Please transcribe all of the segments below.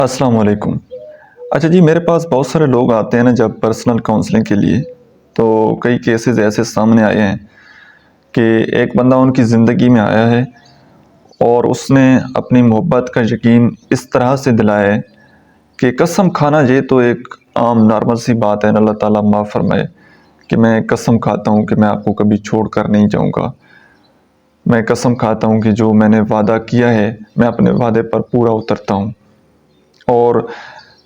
السلام علیکم۔ اچھا جی، میرے پاس بہت سارے لوگ آتے ہیں نا جب پرسنل کاؤنسلنگ کے لیے، تو کئی کیسز ایسے سامنے آئے ہیں کہ ایک بندہ ان کی زندگی میں آیا ہے اور اس نے اپنی محبت کا یقین اس طرح سے دلایا ہے کہ قسم کھانا یہ تو ایک عام نارمل سی بات ہے، اللہ تعالیٰ معاف فرمائے، کہ میں قسم کھاتا ہوں کہ میں آپ کو کبھی چھوڑ کر نہیں جاؤں گا۔ میں قسم کھاتا ہوں کہ جو میں نے وعدہ کیا ہے میں اپنے وعدے پر پورا اترتا ہوں۔ اور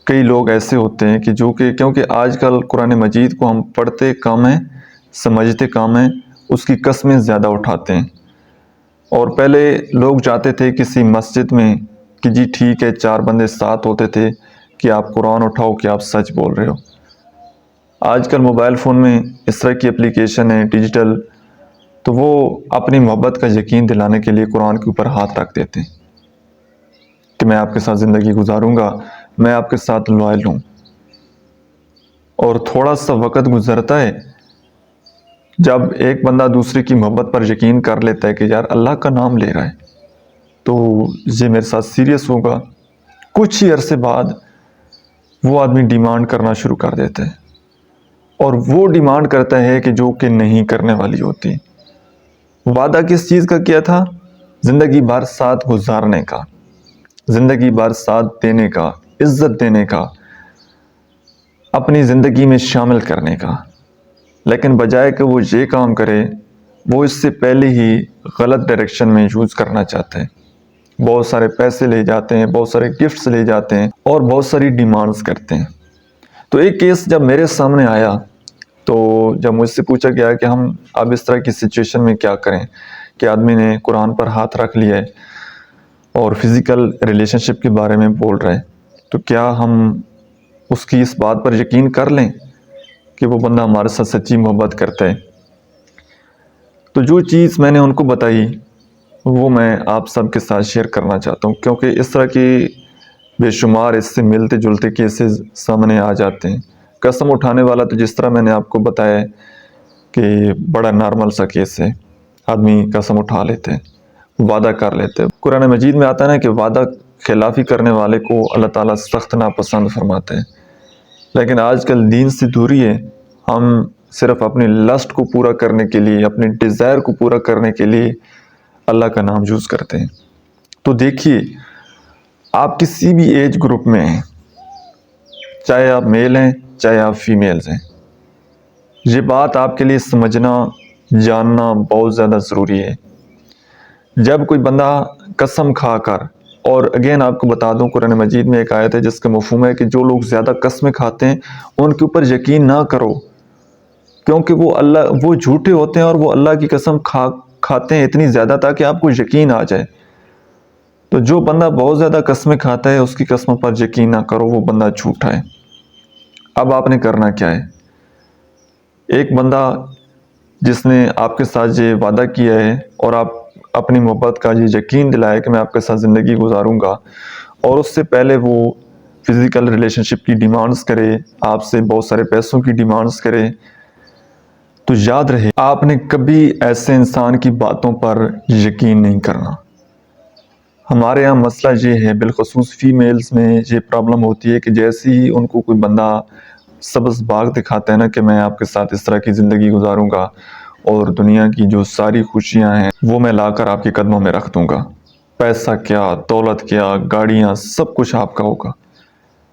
کئی لوگ ایسے ہوتے ہیں کہ کیونکہ آج کل قرآن مجید کو ہم پڑھتے کم ہیں، سمجھتے کم ہیں، اس کی قسمیں زیادہ اٹھاتے ہیں۔ اور پہلے لوگ جاتے تھے کسی مسجد میں کہ جی ٹھیک ہے، 4 بندے ساتھ ہوتے تھے کہ آپ قرآن اٹھاؤ کہ آپ سچ بول رہے ہو۔ آج کل موبائل فون میں اس طرح کی اپلیکیشن ہے ڈیجیٹل، تو وہ اپنی محبت کا یقین دلانے کے لیے قرآن کے اوپر ہاتھ رکھ دیتے ہیں کہ میں آپ کے ساتھ زندگی گزاروں گا، میں آپ کے ساتھ لوائل ہوں۔ اور تھوڑا سا وقت گزرتا ہے، جب ایک بندہ دوسرے کی محبت پر یقین کر لیتا ہے کہ یار اللہ کا نام لے رہا ہے تو یہ میرے ساتھ سیریس ہوگا، کچھ ہی عرصے بعد وہ آدمی ڈیمانڈ کرنا شروع کر دیتا ہے، اور وہ ڈیمانڈ کرتا ہے کہ جو کہ نہیں کرنے والی ہوتی۔ وعدہ کس چیز کا کیا تھا؟ زندگی بھر ساتھ گزارنے کا، زندگی بھر ساتھ دینے کا، عزت دینے کا، اپنی زندگی میں شامل کرنے کا۔ لیکن بجائے کہ وہ یہ کام کرے، وہ اس سے پہلے ہی غلط ڈائریکشن میں یوز کرنا چاہتے ہیں۔ بہت سارے پیسے لے جاتے ہیں، بہت سارے گفٹس لے جاتے ہیں اور بہت ساری ڈیمانڈز کرتے ہیں۔ تو ایک کیس جب میرے سامنے آیا تو جب مجھ سے پوچھا گیا کہ ہم اب اس طرح کی سچویشن میں کیا کریں کہ آدمی نے قرآن پر ہاتھ رکھ لیا ہے اور فزیکل ریلیشن شپ کے بارے میں بول رہا ہے، تو کیا ہم اس کی اس بات پر یقین کر لیں کہ وہ بندہ ہمارے ساتھ سچی محبت کرتا ہے؟ تو جو چیز میں نے ان کو بتائی وہ میں آپ سب کے ساتھ شیئر کرنا چاہتا ہوں، کیونکہ اس طرح کی بے شمار اس سے ملتے جلتے کیسز سامنے آ جاتے ہیں۔ قسم اٹھانے والا تو جس طرح میں نے آپ کو بتایا کہ بڑا نارمل سا کیس ہے، آدمی قسم اٹھا لیتے ہیں، وعدہ کر لیتے ہیں۔ قرآن مجید میں آتا ہے نا کہ وعدہ خلافی کرنے والے کو اللہ تعالیٰ سخت ناپسند فرماتے ہیں۔ لیکن آج کل دین سے دوری ہے، ہم صرف اپنی لسٹ کو پورا کرنے کے لیے، اپنے ڈیزائر کو پورا کرنے کے لیے اللہ کا نام یوز کرتے ہیں۔ تو دیکھیے، آپ کسی بھی ایج گروپ میں ہیں، چاہے آپ میل ہیں چاہے آپ فیمیلز ہیں، یہ بات آپ کے لیے سمجھنا جاننا بہت زیادہ ضروری ہے۔ جب کوئی بندہ قسم کھا کر، اور اگین آپ کو بتا دوں قرآن مجید میں ایک آیت ہے جس کا مفہوم ہے کہ جو لوگ زیادہ قسمیں کھاتے ہیں ان کے اوپر یقین نہ کرو، کیونکہ وہ جھوٹے ہوتے ہیں اور وہ اللہ کی قسم کھاتے ہیں اتنی زیادہ تاکہ آپ کو یقین آ جائے۔ تو جو بندہ بہت زیادہ قسمیں کھاتا ہے اس کی قسموں پر یقین نہ کرو، وہ بندہ جھوٹا ہے۔ اب آپ نے کرنا کیا ہے؟ ایک بندہ جس نے آپ کے ساتھ یہ وعدہ کیا ہے اور آپ اپنی محبت کا یہ یقین دلایا کہ میں آپ کے ساتھ زندگی گزاروں گا، اور اس سے پہلے وہ فزیکل ریلیشن شپ کی ڈیمانڈز کرے، آپ سے بہت سارے پیسوں کی ڈیمانڈز کرے، تو یاد رہے آپ نے کبھی ایسے انسان کی باتوں پر یقین نہیں کرنا۔ ہمارے یہاں مسئلہ یہ ہے، بالخصوص فیمیلز میں یہ پرابلم ہوتی ہے کہ جیسے ہی ان کو کوئی بندہ سبز باغ دکھاتا ہے نا کہ میں آپ کے ساتھ اس طرح کی زندگی گزاروں گا اور دنیا کی جو ساری خوشیاں ہیں وہ میں لا کر آپ کے قدموں میں رکھ دوں گا، پیسہ کیا، دولت کیا، گاڑیاں، سب کچھ آپ کا ہوگا،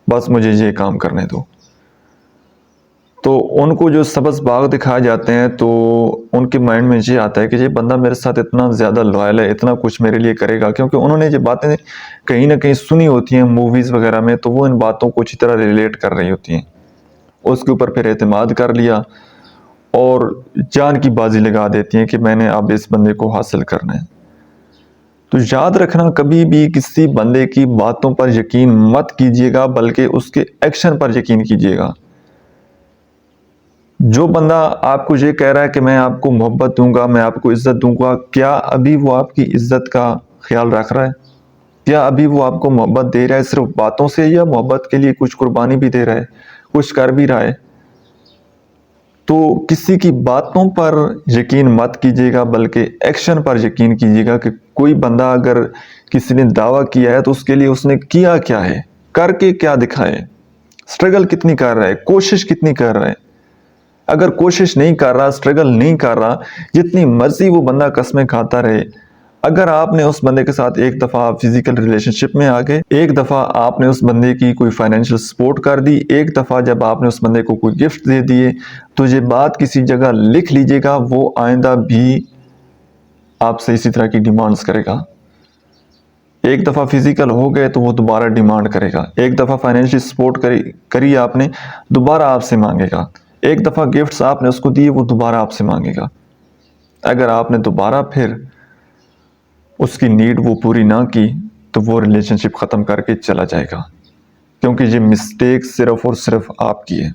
بس مجھے یہ کام کرنے دو۔ تو ان کو جو سبز باغ دکھائے جاتے ہیں تو ان کے مائنڈ میں یہ آتا ہے کہ یہ بندہ میرے ساتھ اتنا زیادہ لوائل ہے، اتنا کچھ میرے لیے کرے گا، کیونکہ انہوں نے یہ باتیں کہیں نہ کہیں سنی ہوتی ہیں موویز وغیرہ میں، تو وہ ان باتوں کو اچھی طرح ریلیٹ کر رہی ہوتی ہیں، اس کے اوپر پھر اعتماد کر لیا اور جان کی بازی لگا دیتی ہیں کہ میں نے اب اس بندے کو حاصل کرنا ہے۔ تو یاد رکھنا، کبھی بھی کسی بندے کی باتوں پر یقین مت کیجیے گا، بلکہ اس کے ایکشن پر یقین کیجیے گا۔ جو بندہ آپ کو یہ کہہ رہا ہے کہ میں آپ کو محبت دوں گا، میں آپ کو عزت دوں گا، کیا ابھی وہ آپ کی عزت کا خیال رکھ رہا ہے؟ کیا ابھی وہ آپ کو محبت دے رہا ہے صرف باتوں سے، یا محبت کے لیے کچھ قربانی بھی دے رہا ہے، کچھ کر بھی رہا ہے؟ تو کسی کی باتوں پر یقین مت کیجیے گا، بلکہ ایکشن پر یقین کیجیے گا کہ کوئی بندہ اگر کسی نے دعویٰ کیا ہے تو اس کے لیے اس نے کیا کیا ہے، کر کے کیا دکھائے، سٹرگل کتنی کر رہا ہے، کوشش کتنی کر رہا ہے۔ اگر کوشش نہیں کر رہا، سٹرگل نہیں کر رہا، جتنی مرضی وہ بندہ قسمیں کھاتا رہے، اگر آپ نے اس بندے کے ساتھ ایک دفعہ فزیکل ریلیشن شپ میں آگئے، ایک دفعہ آپ نے اس بندے کی کوئی فائنینشل سپورٹ کر دی، ایک دفعہ جب آپ نے اس بندے کو کوئی گفٹ دے دیے، تو یہ بات کسی جگہ لکھ لیجئے گا، وہ آئندہ بھی آپ سے اسی طرح کی ڈیمانڈز کرے گا۔ ایک دفعہ فزیکل ہو گئے تو وہ دوبارہ ڈیمانڈ کرے گا، ایک دفعہ فائنینشل سپورٹ کری آپ نے، دوبارہ آپ سے مانگے گا، ایک دفعہ گفٹس آپ نے اس کو دیے، وہ دوبارہ آپ سے مانگے گا۔ اگر آپ نے دوبارہ پھر اس کی نیڈ وہ پوری نہ کی تو وہ ریلیشن شپ ختم کر کے چلا جائے گا، کیونکہ یہ مسٹیک صرف اور صرف آپ کی ہے۔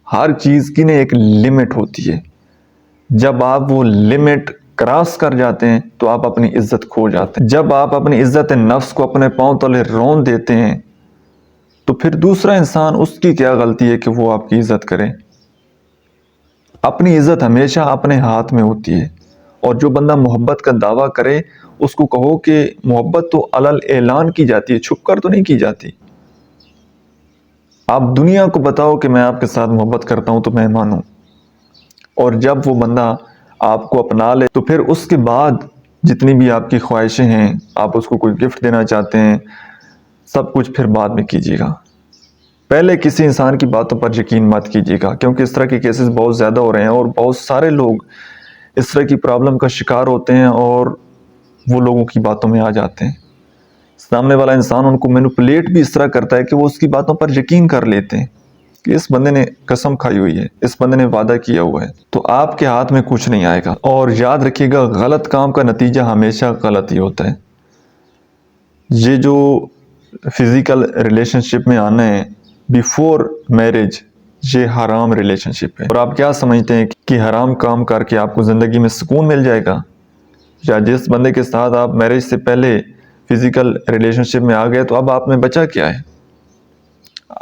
ہر چیز کی ایک لمٹ ہوتی ہے، جب آپ وہ لمٹ کراس کر جاتے ہیں تو آپ اپنی عزت کھو جاتے ہیں۔ جب آپ اپنی عزت نفس کو اپنے پاؤں تلے رون دیتے ہیں تو پھر دوسرا انسان، اس کی کیا غلطی ہے کہ وہ آپ کی عزت کرے؟ اپنی عزت ہمیشہ اپنے ہاتھ میں ہوتی ہے، اور جو بندہ محبت کا دعویٰ کرے اس کو کہو کہ محبت تو علل اعلان کی جاتی ہے، چھپ کر تو نہیں کی جاتی۔ آپ دنیا کو بتاؤ کہ میں آپ کے ساتھ محبت کرتا ہوں تو میں مانوں، اور جب وہ بندہ آپ کو اپنا لے تو پھر اس کے بعد جتنی بھی آپ کی خواہشیں ہیں، آپ اس کو کوئی گفٹ دینا چاہتے ہیں، سب کچھ پھر بعد میں کیجیے گا۔ پہلے کسی انسان کی باتوں پر یقین مت کیجیے گا، کیونکہ اس طرح کے کیسز بہت زیادہ ہو رہے ہیں، اور بہت سارے لوگ اس طرح کی پرابلم کا شکار ہوتے ہیں اور وہ لوگوں کی باتوں میں آ جاتے ہیں۔ سامنے والا انسان ان کو مینوپولیٹ بھی اس طرح کرتا ہے کہ وہ اس کی باتوں پر یقین کر لیتے ہیں کہ اس بندے نے قسم کھائی ہوئی ہے، اس بندے نے وعدہ کیا ہوا ہے، تو آپ کے ہاتھ میں کچھ نہیں آئے گا۔ اور یاد رکھیے گا، غلط کام کا نتیجہ ہمیشہ غلط ہی ہوتا ہے۔ یہ جو فزیکل ریلیشن شپ میں آنا ہے بیفور میرج، یہ حرام ریلیشن شپ ہے، اور آپ کیا سمجھتے ہیں کہ حرام کام کر کے آپ کو زندگی میں سکون مل جائے گا؟ یا جس بندے کے ساتھ آپ میرج سے پہلے فزیکل ریلیشن شپ میں آ گئے تو اب آپ میں بچا کیا ہے؟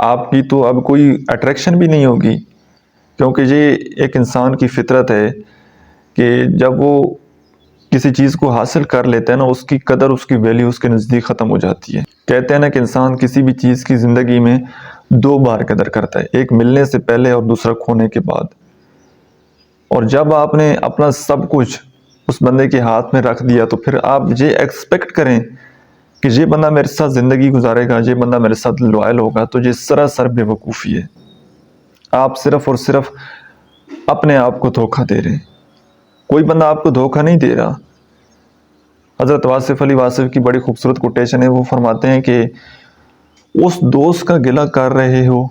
آپ کی تو اب کوئی اٹریکشن بھی نہیں ہوگی، کیونکہ یہ ایک انسان کی فطرت ہے کہ جب وہ کسی چیز کو حاصل کر لیتا ہے نا، اس کی قدر، اس کی ویلیو اس کے نزدیک ختم ہو جاتی ہے۔ کہتے ہیں نا کہ انسان کسی بھی چیز کی زندگی میں 2 بار قدر کرتا ہے، ایک ملنے سے پہلے اور دوسرا کھونے کے بعد۔ اور جب آپ نے اپنا سب کچھ اس بندے کے ہاتھ میں رکھ دیا تو پھر آپ یہ ایکسپیکٹ کریں کہ یہ بندہ میرے ساتھ زندگی گزارے گا، یہ بندہ میرے ساتھ لوائل ہوگا، تو یہ سراسر بے وقوفی ہے۔ آپ صرف اور صرف اپنے آپ کو دھوکہ دے رہے ہیں، کوئی بندہ آپ کو دھوکہ نہیں دے رہا۔ حضرت واصف علی واصف کی بڑی خوبصورت کوٹیشن ہے، وہ فرماتے ہیں کہ اس دوست کا گلہ کر رہے ہو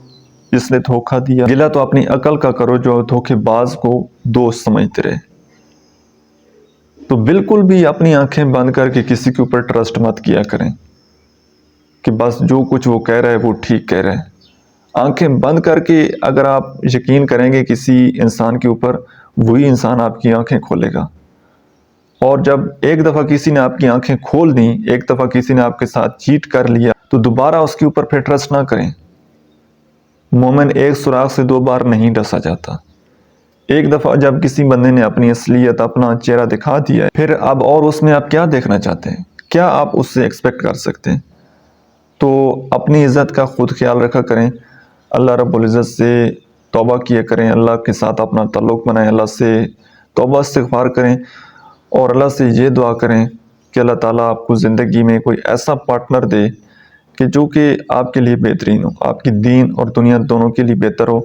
جس نے دھوکہ دیا، گلہ تو اپنی عقل کا کرو جو دھوکے باز کو دوست سمجھتے رہے۔ تو بالکل بھی اپنی آنکھیں بند کر کے کسی کے اوپر ٹرسٹ مت کیا کریں کہ بس جو کچھ وہ کہہ رہا ہے وہ ٹھیک کہہ رہا ہے۔ آنکھیں بند کر کے اگر آپ یقین کریں گے کسی انسان کے اوپر، وہی انسان آپ کی آنکھیں کھولے گا۔ اور جب ایک دفعہ کسی نے آپ کی آنکھیں کھول دیں، ایک دفعہ کسی نے آپ کے ساتھ چیٹ کر لیا، تو دوبارہ اس کے اوپر پھر ٹرسٹ نہ کریں۔ مومن ایک سوراخ سے 2 بار نہیں ڈسا جاتا۔ ایک دفعہ جب کسی بندے نے اپنی اصلیت، اپنا چہرہ دکھا دیا ہے، پھر اب اور اس میں آپ کیا دیکھنا چاہتے ہیں؟ کیا آپ اس سے ایکسپیکٹ کر سکتے ہیں؟ تو اپنی عزت کا خود خیال رکھا کریں، اللہ رب العزت سے توبہ کیا کریں، اللہ کے ساتھ اپنا تعلق بنائیں، اللہ سے توبہ استغفار کریں، اور اللہ سے یہ دعا کریں کہ اللہ تعالیٰ آپ کو زندگی میں کوئی ایسا پارٹنر دے کہ جو کہ آپ کے لیے بہترین ہو، آپ کی دین اور دنیا دونوں کے لیے بہتر ہو۔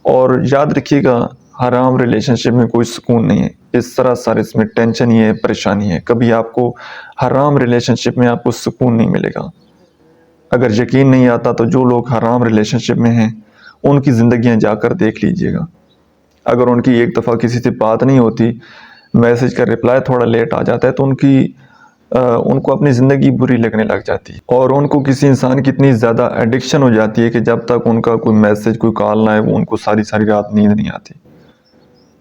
اور یاد رکھیے گا، حرام ریلیشن شپ میں کوئی سکون نہیں ہے، اس طرح سارے اس میں ٹینشن ہی ہے، پریشانی ہے۔ کبھی آپ کو حرام ریلیشن شپ میں آپ کو سکون نہیں ملے گا۔ اگر یقین نہیں آتا تو جو لوگ حرام ریلیشن شپ میں ہیں ان کی زندگیاں جا کر دیکھ لیجئے گا۔ اگر ان کی ایک دفعہ کسی سے بات نہیں ہوتی، میسج کا رپلائی تھوڑا لیٹ آ جاتا ہے، تو ان کو اپنی زندگی بری لگنے لگ جاتی ہے، اور ان کو کسی انسان کی اتنی زیادہ ایڈکشن ہو جاتی ہے کہ جب تک ان کا کوئی میسج، کوئی کال نہ آئے، وہ ان کو ساری رات نیند نہیں آتی۔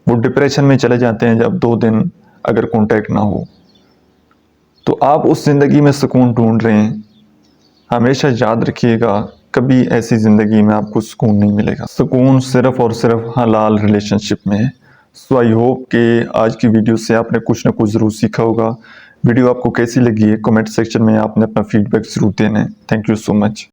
وہ ڈپریشن میں چلے جاتے ہیں جب 2 دن اگر کانٹیکٹ نہ ہو۔ تو آپ اس زندگی میں سکون ڈھونڈ رہے ہیں، ہمیشہ یاد رکھیے گا کبھی ایسی زندگی میں آپ کو سکون نہیں ملے گا۔ سکون صرف اور صرف حلال ریلیشن شپ میں ہے۔ سو آئی ہوپ کہ آج کی ویڈیو سے آپ نے کچھ نہ کچھ ضرور سیکھا ہوگا۔ ویڈیو آپ کو کیسی لگی ہے کمنٹ سیکشن میں آپ نے اپنا فیڈ بیک ضرور دینا ہے۔ Thank you so much.